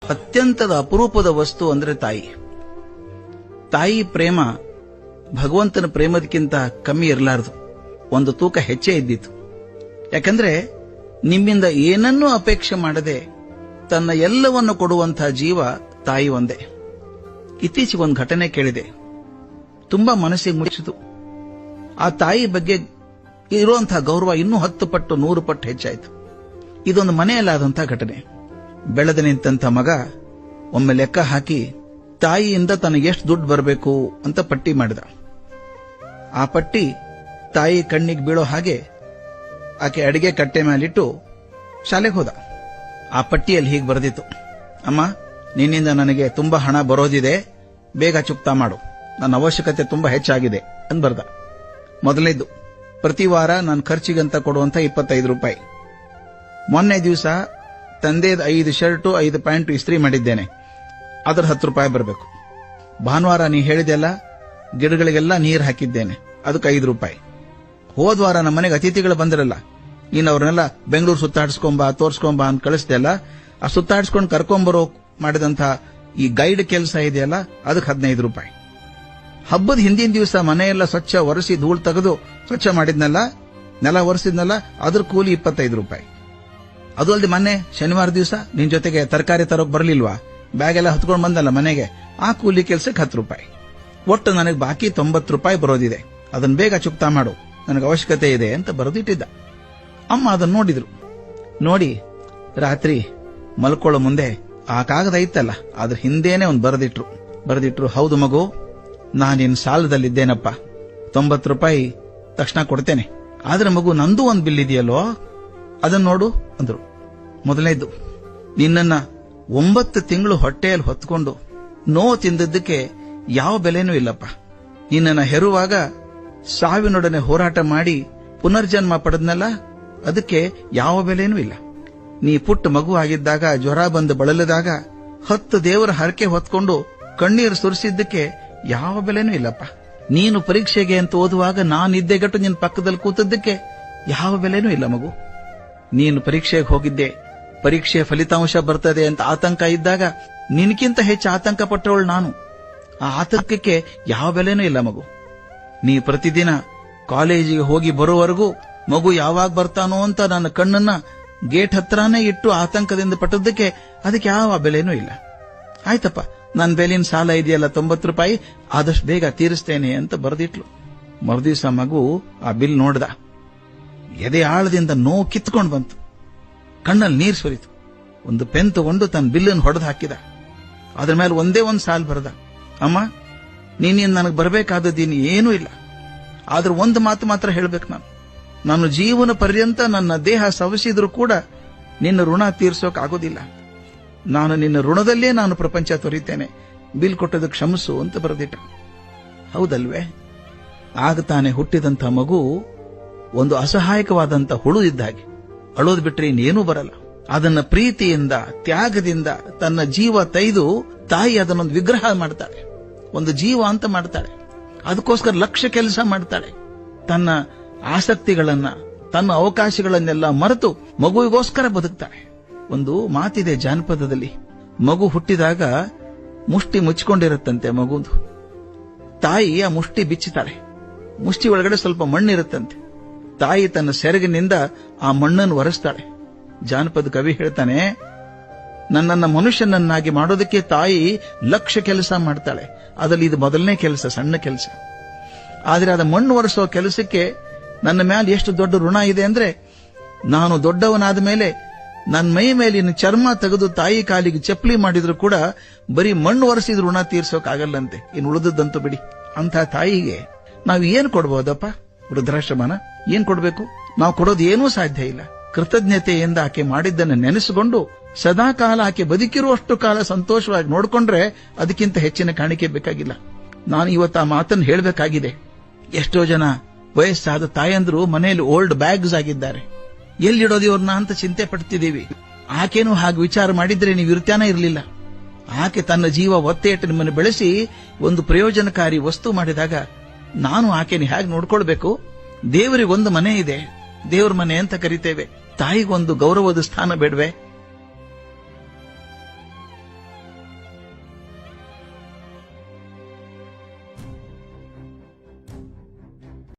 ಅತ್ಯಂತದ ಅಪರೂಪದ ವಸ್ತು ಅಂದ್ರೆ ತಾಯಿ. ತಾಯಿ ಪ್ರೇಮ ಭಗವಂತನ ಪ್ರೇಮದಕ್ಕಿಂತ ಕಮ್ಮಿ ಇರಲಾರದು, ಒಂದು ತೂಕ ಹೆಚ್ಚೇ ಇದ್ದಿತ್ತು. ಯಾಕಂದ್ರೆ ನಿಮ್ಮಿಂದ ಏನನ್ನೂ ಅಪೇಕ್ಷೆ ಮಾಡದೆ ತನ್ನ ಎಲ್ಲವನ್ನು ಕೊಡುವಂತಹ ಜೀವ ತಾಯಿ ಒಂದೇ. ಇತ್ತೀಚೆಗೆ ಒಂದು ಘಟನೆ ಕೇಳಿದೆ, ತುಂಬಾ ಮನಸ್ಸಿಗೆ ಮುಚ್ಚಿತು. ಆ ತಾಯಿ ಬಗ್ಗೆ ಇರುವಂತಹ ಗೌರವ ಇನ್ನೂ 10 ಪಟ್ಟು 100 ಪಟ್ಟು ಹೆಚ್ಚಾಯಿತು. ಇದೊಂದು ಮನೆಯಲ್ಲಾದಂತಹ ಘಟನೆ. ಬೆಳೆದ ನಿಂತ ಮಗ ಒಮ್ಮೆ ಲೆಕ್ಕ ಹಾಕಿ ತಾಯಿಯಿಂದ ತನಗೆಷ್ಟು ದುಡ್ಡು ಬರಬೇಕು ಅಂತ ಪಟ್ಟಿ ಮಾಡಿದ. ಆ ಪಟ್ಟಿ ತಾಯಿ ಕಣ್ಣಿಗೆ ಬೀಳೋ ಹಾಗೆ ಆಕೆ ಅಡಿಗೆ ಕಟ್ಟೆ ಮೇಲಿಟ್ಟು ಶಾಲೆಗೆ ಹೋದ. ಆ ಪಟ್ಟಿಯಲ್ಲಿ ಹೀಗೆ ಬರೆದಿತ್ತು, ಅಮ್ಮ, ನಿನ್ನಿಂದ ನನಗೆ ತುಂಬಾ ಹಣ ಬರೋದಿದೆ, ಬೇಗ ಚುಕ್ತಾ ಮಾಡು, ನನ್ನ ಅವಶ್ಯಕತೆ ತುಂಬಾ ಹೆಚ್ಚಾಗಿದೆ ಅಂತ ಬರ್ದ. ಮೊದಲನೇದು, ಪ್ರತಿ ವಾರ ನಾನು ಖರ್ಚಿಗಂತ ಕೊಡುವಂತ 25 ರೂಪಾಯಿ. ಮೊನ್ನೆ ದಿವಸ ತಂದೆದ 5 ಶರ್ಟು 5 ಪ್ಯಾಂಟು ಇಸ್ತ್ರಿ ಮಾಡಿದ್ದೇನೆ, ಅದರ 10 ರೂಪಾಯಿ ಬರಬೇಕು. ಭಾನುವಾರ ನೀ ಹೇಳಿದೆಲ್ಲ ಗಿಡಗಳಿಗೆಲ್ಲ ನೀರು ಹಾಕಿದ್ದೇನೆ, ಅದಕ್ಕೆ 5 ರೂಪಾಯಿ. ಹೋದ್ವಾರ ನಮ್ಮ ಮನೆಗೆ ಅತಿಥಿಗಳು ಬಂದಿರಲ್ಲ, ನೀನು ಅವ್ರನ್ನೆಲ್ಲ ಬೆಂಗಳೂರು ಸುತ್ತಾಡಿಸ್ಕೊಂಬ ತೋರ್ಸ್ಕೊಂಬ ಅಂತ ಕಳಿಸ್ದೆಲ್ಲ, ಆ ಸುತ್ತಾಡಿಸ್ಕೊಂಡು ಕರ್ಕೊಂಬರೋ ಮಾಡಿದಂತ ಈ ಗೈಡ್ ಕೆಲಸ ಇದೆಯಲ್ಲ, ಅದಕ್ಕೆ 15 ರೂಪಾಯಿ. ಹಬ್ಬದ ಹಿಂದಿನ ದಿವಸ ಮನೆಯೆಲ್ಲ ಸ್ವಚ್ಛ ಒರೆಸಿ ಧೂಳು ತೆಗೆದು ಸ್ವಚ್ಛ ಮಾಡಿದ್ನಲ್ಲ, ನೆಲ ಒರೆಸಿದ್ನಲ್ಲ, ಅದ್ರ ಕೂಲಿ 25 ರೂಪಾಯಿ. ಅದು ಅಲ್ಲದೆ ಮೊನ್ನೆ ಶನಿವಾರ ದಿವಸ ನಿನ್ ಜೊತೆಗೆ ತರಕಾರಿ ತರೋಕ್ ಬರಲಿಲ್ವಾ, ಬ್ಯಾಗ್ ಎಲ್ಲ ಹೊತ್ಕೊಂಡು ಬಂದಲ್ಲ ಮನೆಗೆ, ಆ ಕೂಲಿ ಕೆಲಸಕ್ಕೆ 10 ರೂಪಾಯಿ. ಒಟ್ಟು ನನಗೆ ಬಾಕಿ 90 ರೂಪಾಯಿ ಬರೋದಿದೆ, ಅದನ್ನ ಬೇಗ ಚುಕ್ತಾ ಮಾಡು, ನನಗೆ ಅವಶ್ಯಕತೆ ಇದೆ ಅಂತ ಬರೆದಿಟ್ಟಿದ್ದ. ಅಮ್ಮ ಅದನ್ನ ನೋಡಿದ್ರು. ನೋಡಿ ರಾತ್ರಿ ಮಲ್ಕೊಳ್ಳೋ ಮುಂದೆ ಆ ಕಾಗದ ಇತ್ತಲ್ಲ, ಅದ್ರ ಹಿಂದೇನೆ ಒಂದು ಬರೆದಿಟ್ರು, ಹೌದು ಮಗು, ನಾನಿನ್ ಸಾಲದಲ್ಲಿದ್ದೇನಪ್ಪ, 90 ರೂಪಾಯಿ ತಕ್ಷಣ ಕೊಡ್ತೇನೆ, ಆದ್ರೆ ಮಗು ನಂದು ಒಂದು ಬಿಲ್ ಇದೆಯಲ್ಲೋ, ಅದನ್ನ ನೋಡು ಅಂದ್ರು. ಮೊದಲನೇದು, ನಿನ್ನನ್ನ 9 ತಿಂಗಳು ಹೊಟ್ಟೆಯಲ್ಲಿ ಹೊತ್ಕೊಂಡು ನೋವು ತಿಂದದ್ದಕ್ಕೆ ಯಾವ ಬೆಲೆನೂ ಇಲ್ಲಪ್ಪ. ನಿನ್ನನ್ನ ಹೆರುವಾಗ ಸಾವಿನೊಡನೆ ಹೋರಾಟ ಮಾಡಿ ಪುನರ್ಜನ್ಮ ಪಡೆದ್ನಲ್ಲ, ಅದಕ್ಕೆ ಯಾವ ಬೆಲೆನೂ ಇಲ್ಲ. ನೀ ಪುಟ್ಟ ಮಗು ಆಗಿದ್ದಾಗ ಜ್ವರ ಬಂದು ಬಳಲಿದಾಗ 10 ದೇವರ ಹರಕೆ ಹೊತ್ಕೊಂಡು ಕಣ್ಣೀರು ಸುರಿಸಿದ್ದಕ್ಕೆ ಯಾವ ಬೆಲೆನೂ ಇಲ್ಲಪ್ಪ. ನೀನು ಪರೀಕ್ಷೆಗೆ ಅಂತ ಓದುವಾಗ ನಾನಿದ್ದೆಗಟ್ಟು ನಿನ್ನ ಪಕ್ಕದಲ್ಲಿ ಕೂತದ್ದಕ್ಕೆ ಯಾವ ಬೆಲೆನೂ ಇಲ್ಲ ಮಗು. ನೀನು ಪರೀಕ್ಷೆಗೆ ಹೋಗಿದ್ದೆ, ಪರೀಕ್ಷೆ ಫಲಿತಾಂಶ ಬರ್ತದೆ ಅಂತ ಆತಂಕ ಇದ್ದಾಗ ನಿನಕ್ಕಿಂತ ಹೆಚ್ಚು ಆತಂಕ ಪಟ್ಟವಳು ನಾನು. ಆ ಆತಂಕಕ್ಕೆ ಯಾವ ಬೆಲೆನೂ ಇಲ್ಲ ಮಗು. ನೀ ಪ್ರತಿದಿನ ಕಾಲೇಜಿಗೆ ಹೋಗಿ ಬರೋವರೆಗೂ ಮಗು ಯಾವಾಗ ಬರ್ತಾನೋ ಅಂತ ನನ್ನ ಕಣ್ಣನ್ನ ಗೇಟ್ ಹತ್ರನೇ ಇಟ್ಟು ಆತಂಕದಿಂದ ಪಟ್ಟದ್ದಕ್ಕೆ ಅದಕ್ಕೆ ಯಾವ ಬೆಲೆನೂ ಇಲ್ಲ. ಆಯ್ತಪ್ಪ, ನನ್ನ ಬೆಲಿನ ಸಾಲ ಇದೆಯಲ್ಲ 90 ರೂಪಾಯಿ, ಆದಷ್ಟು ಬೇಗ ತೀರಿಸ್ತೇನೆ ಅಂತ ಬರೆದಿಟ್ಲು. ಮರುದಿವಸ ಮಗು ಆ ಬಿಲ್ ನೋಡ್ದ, ಎದೆ ಆಳದಿಂದ ನೋವು ಕಿತ್ಕೊಂಡು ಬಂತು, ಕಣ್ಣಲ್ಲಿ ನೀರು ಸುರಿತು. ಒಂದು ಪೆನ್ ತಗೊಂಡು ತನ್ನ ಬಿಲ್ಲನ್ನು ಹೊಡೆದು ಹಾಕಿದ. ಅದ್ರ ಮೇಲೆ ಒಂದೇ ಒಂದು ಸಾಲು ಬರೆದ, ಅಮ್ಮ, ನೀನಿಂದ ನನಗೆ ಬರಬೇಕಾದದ್ದೀನು ಏನೂ ಇಲ್ಲ, ಆದ್ರೆ ಒಂದು ಮಾತು ಮಾತ್ರ ಹೇಳ್ಬೇಕು, ನಾನು ಜೀವನ ಪರ್ಯಂತ ನನ್ನ ದೇಹ ಸವಸಿದ್ರೂ ಕೂಡ ನಿನ್ನ ಋಣ ತೀರ್ಸೋಕ್ ಆಗೋದಿಲ್ಲ. ನಾನು ನಿನ್ನ ಋಣದಲ್ಲೇ ನಾನು ಪ್ರಪಂಚ ತೊರಿತೇನೆ, ಬಿಲ್ ಕೊಟ್ಟದಕ್ಕೆ ಕ್ಷಮಿಸು ಅಂತ ಬರೆದಿಟ್ಟ. ಹೌದಲ್ವೇ? ಆಗ ತಾನೇ ಹುಟ್ಟಿದಂಥ ಮಗು ಒಂದು ಅಸಹಾಯಕವಾದಂಥ ಹುಳು ಇದ್ದ ಹಾಗೆ, ಅಳೋದು ಬಿಟ್ರೆ ಇನ್ನೇನೂ ಬರಲ್ಲ. ಅದನ್ನ ಪ್ರೀತಿಯಿಂದ ತ್ಯಾಗದಿಂದ ತನ್ನ ಜೀವ ತೈದು ತಾಯಿ ಅದನ್ನೊಂದು ವಿಗ್ರಹ ಮಾಡ್ತಾಳೆ, ಒಂದು ಜೀವ ಅಂತ ಮಾಡ್ತಾಳೆ. ಅದಕ್ಕೋಸ್ಕರ ಲಕ್ಷ ಕೆಲಸ ಮಾಡ್ತಾಳೆ. ತನ್ನ ಆಸಕ್ತಿಗಳನ್ನ ತನ್ನ ಅವಕಾಶಗಳನ್ನೆಲ್ಲ ಮರೆತು ಮಗುವಿಗೋಸ್ಕರ ಬದುಕ್ತಾಳೆ. ಒಂದು ಮಾತಿದೆ ಜಾನಪದದಲ್ಲಿ, ಮಗು ಹುಟ್ಟಿದಾಗ ಮುಷ್ಟಿ ಮುಚ್ಚಿಕೊಂಡಿರುತ್ತಂತೆ ಮಗುದು. ತಾಯಿ ಆ ಮುಷ್ಟಿ ಬಿಚ್ಚುತ್ತಾಳೆ, ಮುಷ್ಟಿ ಒಳಗಡೆ ಸ್ವಲ್ಪ ಮಣ್ಣಿರುತ್ತಂತೆ. ತಾಯಿ ತನ್ನ ಸೆರಗಿನಿಂದ ಆ ಮಣ್ಣನ್ನು ಒರೆಸ್ತಾಳೆ. ಜಾನಪದ ಕವಿ ಹೇಳ್ತಾನೆ, ನನ್ನನ್ನ ಮನುಷ್ಯನನ್ನಾಗಿ ಮಾಡೋದಕ್ಕೆ ತಾಯಿ ಲಕ್ಷ ಕೆಲಸ ಮಾಡ್ತಾಳೆ, ಅದರಲ್ಲಿ ಇದು ಮೊದಲನೇ ಕೆಲಸ, ಸಣ್ಣ ಕೆಲಸ. ಆದ್ರೆ ಅದ ಮಣ್ಣು ಒರೆಸೋ ಕೆಲಸಕ್ಕೆ ನನ್ನ ಮೇಲೆ ಎಷ್ಟು ದೊಡ್ಡ ಋಣ ಇದೆ ಅಂದ್ರೆ, ನಾನು ದೊಡ್ಡವನಾದ ಮೇಲೆ ನನ್ನ ಮೈ ಮೇಲಿನ ಚರ್ಮ ತೆಗೆದು ತಾಯಿ ಕಾಲಿಗೆ ಚಪ್ಪಲಿ ಮಾಡಿದ್ರು ಕೂಡ ಬರೀ ಮಣ್ಣು ಒರೆಸಿದ ಋಣ ತೀರ್ಸೋಕಾಗಲ್ಲಂತೆ, ಇನ್ನು ಉಳಿದದ್ದಂತೂ ಬಿಡಿ. ಅಂತ ತಾಯಿಗೆ ನಾವು ಏನ್ ಕೊಡ್ಬೋದಪ್ಪ? ವೃದ್ಧಾಶ್ರಮನ ಏನ್ ಕೊಡ್ಬೇಕು? ನಾವು ಕೊಡೋದು ಏನೂ ಸಾಧ್ಯ ಇಲ್ಲ. ಕೃತಜ್ಞತೆಯಿಂದ ಆಕೆ ಮಾಡಿದ್ದನ್ನು ನೆನೆಸಿಕೊಂಡು ಸದಾಕಾಲ ಆಕೆ ಬದುಕಿರುವಷ್ಟು ಕಾಲ ಸಂತೋಷವಾಗಿ ನೋಡ್ಕೊಂಡ್ರೆ ಅದಕ್ಕಿಂತ ಹೆಚ್ಚಿನ ಕಾಣಿಕೆ ಬೇಕಾಗಿಲ್ಲ. ನಾನು ಇವತ್ತು ಆ ಮಾತನ್ನು ಹೇಳಬೇಕಾಗಿದೆ. ಎಷ್ಟೋ ಜನ ವಯಸ್ಸಾದ ತಾಯಂದ್ರು ಮನೆಯಲ್ಲಿ ಓಲ್ಡ್ ಬ್ಯಾಗ್ಸ್ ಆಗಿದ್ದಾರೆ, ಎಲ್ಲಿಡೋದು ಇವ್ರನ್ನ ಅಂತ ಚಿಂತೆ ಪಡ್ತಿದ್ದೀವಿ. ಆಕೆನೂ ಹಾಗೆ ವಿಚಾರ ಮಾಡಿದ್ರೆ ನೀವು ಇರ್ತಾನೆ ಇರಲಿಲ್ಲ. ಆಕೆ ತನ್ನ ಜೀವ ಒತ್ತೆ ಇಟ್ಟು ನಿಮ್ಮನ್ನು ಬೆಳೆಸಿ ಒಂದು ಪ್ರಯೋಜನಕಾರಿ ವಸ್ತು ಮಾಡಿದಾಗ ನಾನು ಆಕೆನ ಹೇಗೆ ನೋಡ್ಕೊಳ್ಬೇಕು? ದೇವರಿಗೊಂದು ಮನೆ ಇದೆ, ದೇವ್ರ ಮನೆ ಅಂತ ಕರಿತೇವೆ, ತಾಯಿಗೊಂದು ಗೌರವದ ಸ್ಥಾನ ಬೇಡವೆ?